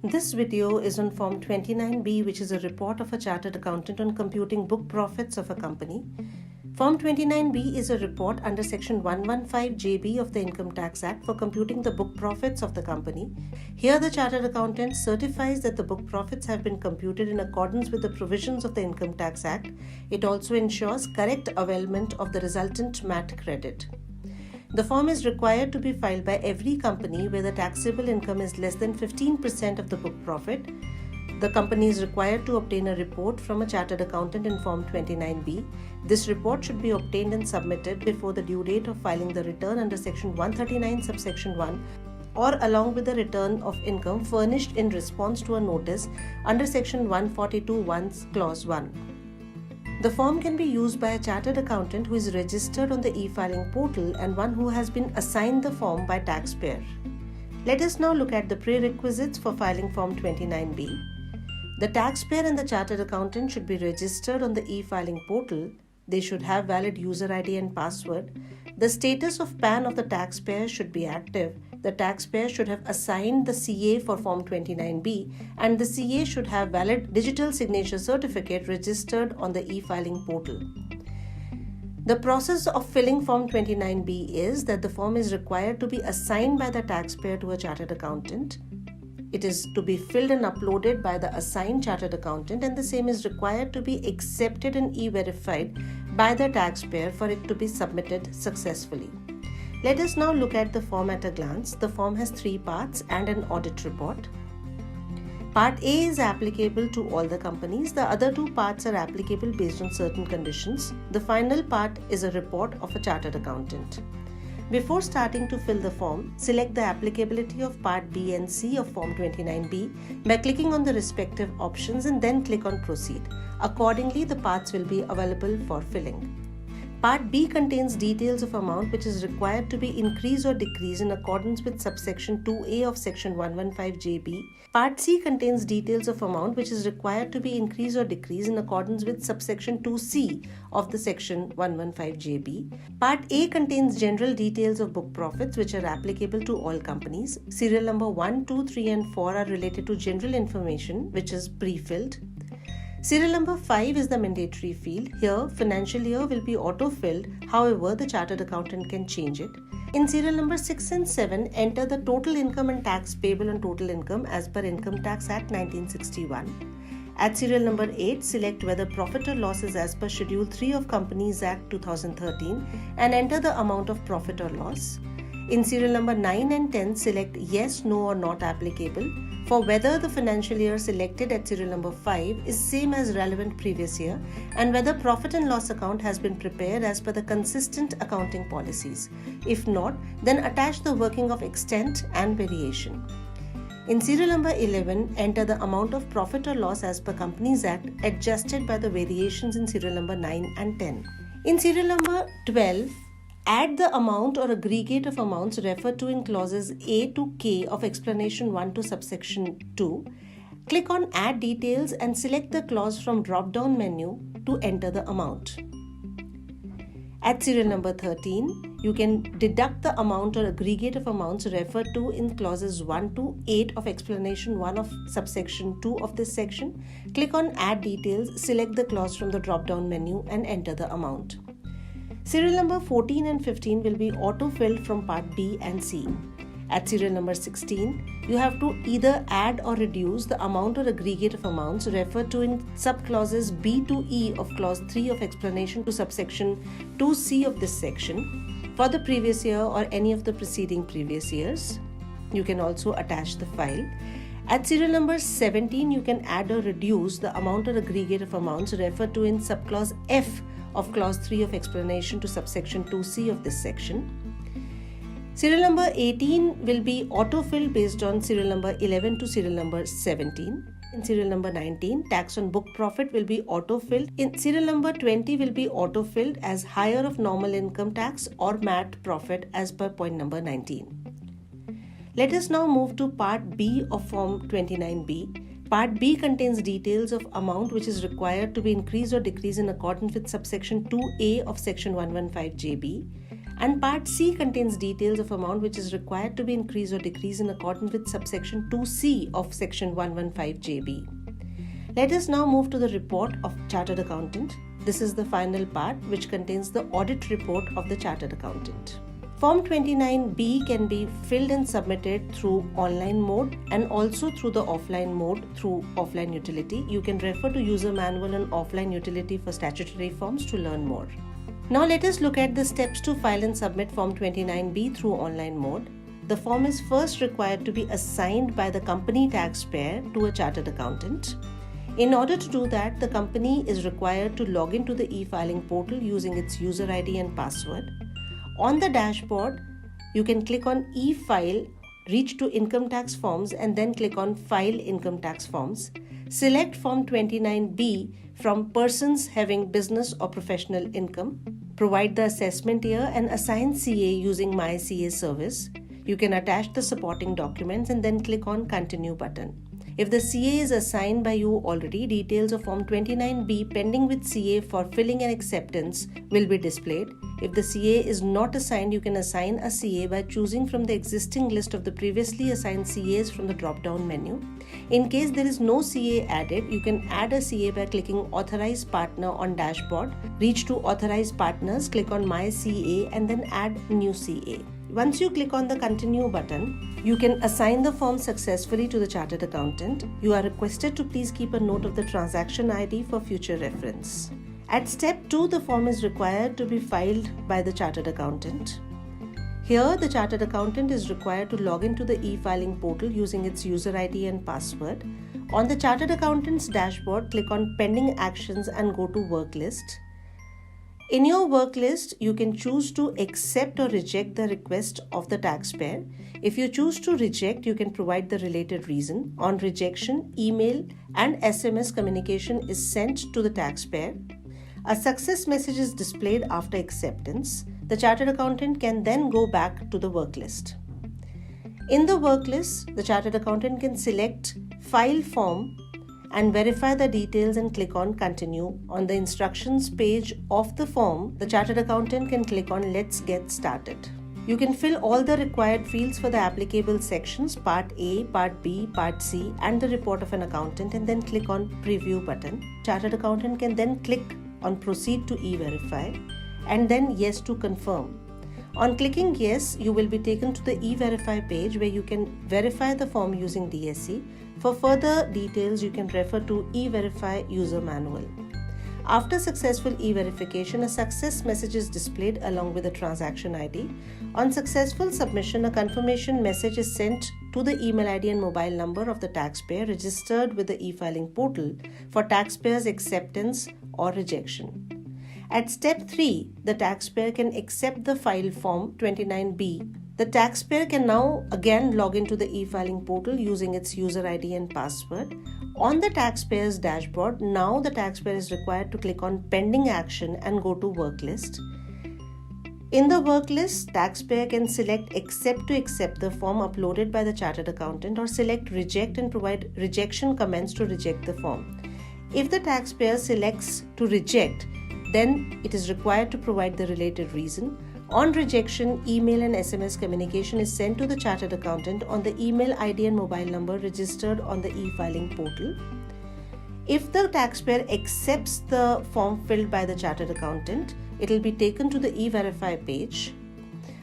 This video is on Form 29B, which is a report of a chartered accountant on computing book profits of a company. Form 29B is a report under Section 115JB of the Income Tax Act for computing the book profits of the company. Here, the chartered accountant certifies that the book profits have been computed in accordance with the provisions of the Income Tax Act. It also ensures correct availment of the resultant MAT credit. The form is required to be filed by every company where the taxable income is less than 15% of the book profit. The company is required to obtain a report from a chartered accountant in Form 29B. This report should be obtained and submitted before the due date of filing the return under Section 139, subsection 1, or along with the return of income furnished in response to a notice under Section 142(1), Clause 1. The form can be used by a chartered accountant who is registered on the e-filing portal and one who has been assigned the form by taxpayer. Let us now look at the prerequisites for filing Form 29B. The taxpayer and the chartered accountant should be registered on the e-filing portal. They should have valid user ID and password. The status of PAN of the taxpayer should be active. The taxpayer should have assigned the CA for Form 29B, and the CA should have valid digital signature certificate registered on the e-filing portal. The process of filling Form 29B is that the form is required to be assigned by the taxpayer to a chartered accountant. It is to be filled and uploaded by the assigned chartered accountant, and the same is required to be accepted and e-verified by the taxpayer for it to be submitted successfully. Let us now look at the form at a glance. The form has 3 parts and an audit report. Part A is applicable to all the companies. The other 2 parts are applicable based on certain conditions. The final part is a report of a chartered accountant. Before starting to fill the form, select the applicability of Part B and C of Form 29B by clicking on the respective options and then click on Proceed. Accordingly, the parts will be available for filling. Part B contains details of amount which is required to be increased or decreased in accordance with subsection 2A of Section 115JB. Part C contains details of amount which is required to be increased or decreased in accordance with subsection 2C of the Section 115JB. Part A contains general details of book profits which are applicable to all companies. Serial number 1, 2, 3 and 4 are related to general information which is pre-filled. Serial number 5 is the mandatory field. Here, financial year will be auto-filled, however, the chartered accountant can change it. In serial number 6 and 7, enter the total income and tax payable on total income as per Income Tax Act 1961. At serial number 8, select whether profit or loss is as per Schedule 3 of Companies Act 2013 and enter the amount of profit or loss. In serial number 9 and 10, select yes, no or not applicable for whether the financial year selected at serial number 5 is same as relevant previous year and whether profit and loss account has been prepared as per the consistent accounting policies. If not, then attach the working of extent and variation. In serial number 11, enter the amount of profit or loss as per Companies Act adjusted by the variations in serial number 9 and 10. In serial number 12, add the amount or aggregate of amounts referred to in clauses A to K of explanation 1 to subsection 2. Click on Add Details and select the clause from drop-down menu to enter the amount. At serial number 13, you can deduct the amount or aggregate of amounts referred to in clauses 1 to 8 of explanation 1 of subsection 2 of this section. Click on Add Details, select the clause from the drop-down menu and enter the amount. Serial number 14 and 15 will be auto-filled from Part B and C. At serial number 16, you have to either add or reduce the amount or aggregate of amounts referred to in subclauses B to E of Clause 3 of explanation to subsection 2C of this section for the previous year or any of the preceding previous years. You can also attach the file. At serial number 17, you can add or reduce the amount or aggregate of amounts referred to in subclause F of Clause 3 of explanation to subsection 2C of this section. Serial number 18 will be auto-filled based on serial number 11 to serial number 17. In serial number 19, tax on book profit will be auto-filled. In serial number 20 will be auto-filled as higher of normal income tax or MAT profit as per point number 19. Let us now move to Part B of Form 29B. Part B contains details of amount which is required to be increased or decreased in accordance with subsection 2A of Section 115JB. And Part C contains details of amount which is required to be increased or decreased in accordance with subsection 2C of section 115JB. Let us now move to the report of Chartered Accountant. This is the final part which contains the audit report of the Chartered Accountant. Form 29B can be filled and submitted through online mode and also through the offline mode through offline utility. You can refer to user manual and offline utility for statutory forms to learn more. Now let us look at the steps to file and submit Form 29B through online mode. The form is first required to be assigned by the company taxpayer to a chartered accountant. In order to do that, the company is required to log into the e-filing portal using its user ID and password. On the dashboard, you can click on e-file, reach to income tax forms and then click on file income tax forms. Select Form 29B from persons having business or professional income. Provide the assessment year and assign CA using My CA service. You can attach the supporting documents and then click on Continue button. If the CA is assigned by you already, details of Form 29B pending with CA for filling and acceptance will be displayed. If the CA is not assigned, you can assign a CA by choosing from the existing list of the previously assigned CAs from the drop-down menu. In case there is no CA added, you can add a CA by clicking Authorize Partner on dashboard. Reach to Authorize Partners, click on My CA and then add New CA. Once you click on the Continue button, you can assign the form successfully to the Chartered Accountant. You are requested to please keep a note of the transaction ID for future reference. At step 2, the form is required to be filed by the Chartered Accountant. Here, the Chartered Accountant is required to log into the e-filing portal using its user ID and password. On the Chartered Accountant's dashboard, click on Pending Actions and go to Work List. In your work list, you can choose to accept or reject the request of the taxpayer. If you choose to reject, you can provide the related reason. On rejection, email and SMS communication is sent to the taxpayer. A success message is displayed after acceptance. The Chartered Accountant can then go back to the work list. In the work list, the Chartered Accountant can select File Form and verify the details and click on Continue. On the instructions page of the form, the Chartered Accountant can click on Let's Get Started. You can fill all the required fields for the applicable sections, Part A, Part B, Part C and the report of an accountant and then click on Preview button. Chartered Accountant can then click on Proceed to E-Verify and then Yes to confirm. On clicking Yes, you will be taken to the E-Verify page where you can verify the form using DSC. For further details, you can refer to E-Verify User Manual. After successful e-verification, a success message is displayed along with the transaction ID. On successful submission, a confirmation message is sent to the email ID and mobile number of the taxpayer registered with the e-filing portal for taxpayer's acceptance or rejection. At step 3, the taxpayer can accept the file Form 29B. The taxpayer can now again log into the e-filing portal using its user ID and password. On the taxpayer's dashboard, now the taxpayer is required to click on Pending Action and go to Work List. In the work list, taxpayer can select Accept to accept the form uploaded by the Chartered Accountant or select Reject and provide rejection comments to reject the form. If the taxpayer selects to reject, then it is required to provide the related reason. On rejection, email and SMS communication is sent to the Chartered Accountant on the email ID and mobile number registered on the e-filing portal. If the taxpayer accepts the form filled by the Chartered Accountant, it will be taken to the e-verify page.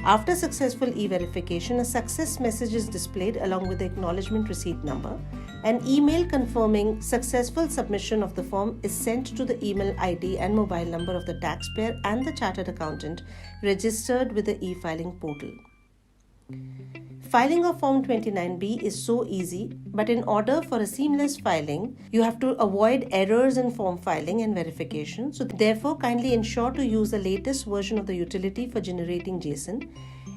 After successful e-verification, a success message is displayed along with the acknowledgement receipt number. An email confirming successful submission of the form is sent to the email ID and mobile number of the taxpayer and the Chartered Accountant registered with the e-filing portal. Filing of Form 29B is so easy, but in order for a seamless filing, you have to avoid errors in form filing and verification. So therefore, kindly ensure to use the latest version of the utility for generating JSON.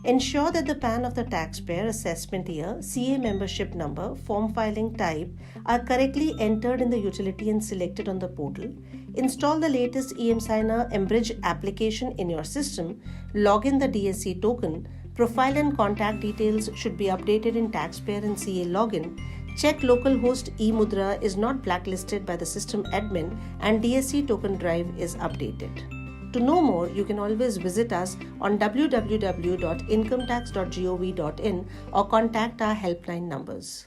Ensure that the PAN of the taxpayer, assessment year, CA membership number, form filing type are correctly entered in the utility and selected on the portal. Install the latest emSigner Embridge application in your system. Log in the DSC token. Profile and contact details should be updated in taxpayer and CA login. Check localhost eMudra is not blacklisted by the system admin and DSC token drive is updated. To know more, you can always visit us on www.incometax.gov.in or contact our helpline numbers.